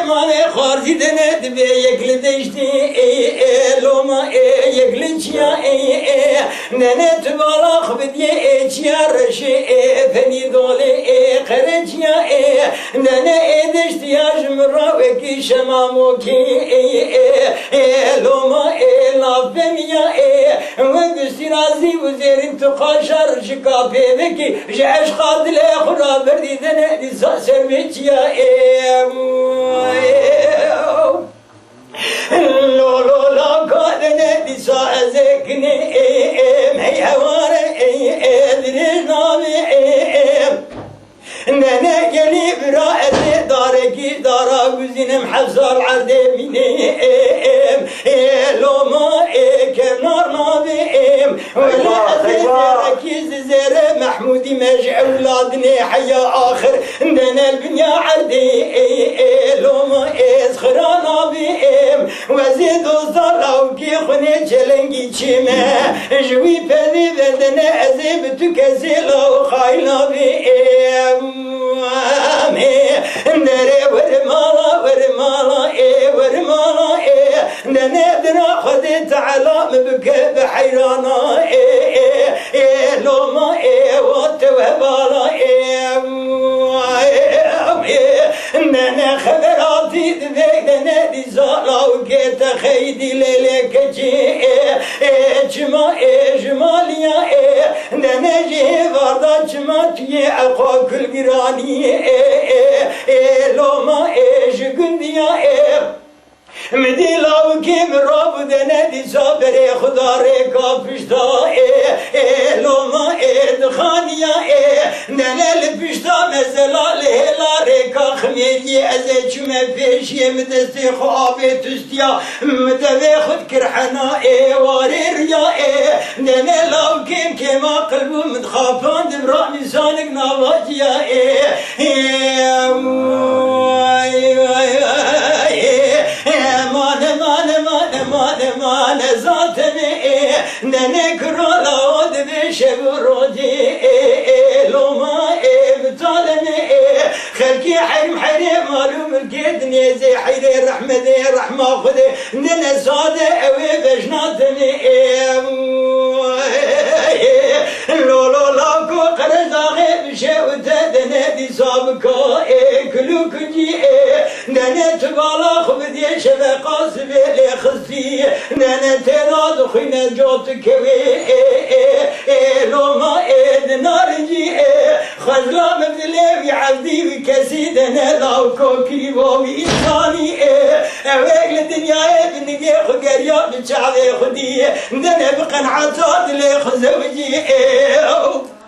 مانه خارجی دند به یک دشتی لوما یک چیا ننه تبالا خبدی چیا رشی فنی دوله قرچیا ننه دشتی اجمرا وکی شمامو کی لوما لافمیا و گستی رازی وزیرین تو خاشر شکافه وکی جاش قاتل خورا بردی دنه دیسا سرمیچیا لو لو لا قادنا دسا ازكني هي هواره درنامي نانا قلي برائتي داركي دارا وزينم حفظر عدميني لو ما كنار نابي ولا ركيز زير محمودي ماجع اولادني حيا اخر نانا البنيا عردي لو ما خرانا بيم وزيد وزراو كي خني جلنجي تشيما جوي بني بدنا ازيب تكزيلو خاينا بيم نري ورمالا ورمالا ورمالا نندنا خذت على مبكى بحيرانا لو ما وتوهبالا نانا خبراتي دبينا دي زالا وكيت خيدي ليلك جما جماليا نانا جي فردا جما تي اقوى كل قراني لو ما جنديا مدي لاو كيم راب دنا دي صابر خدا ريكا پشتا لو ما دخانيا نانا لپشتا مزلا لهلا ريكا خميلي ازي چما پیشي مدستي خوابي تستيا مدوي خد كرحنا واري ريا نانا لاو كيم كيما قلبو مدخافان دبرا نسانك نواجيا مانه ذاتني ننه كرالا ود بشب رودي لوما بتالني خلقي حرم حرم معلوم القدني زي حيري رحمة خذي ننه زاده اوي بجناتني لو لاكو قرزاغي بشوته دنه دي سابقا كلو كجي ننه تبالا خبدي شبقا سبيلي خصي نانا تينا دخينا جوت كوي لو ما نارجي خزلا مبدلي عبدي بكسيد انا لاو كوكي ووي انساني اويك لدنيا بنقي خقريا بشعبي خدي ندنا بقنعة صاد لي خزوجي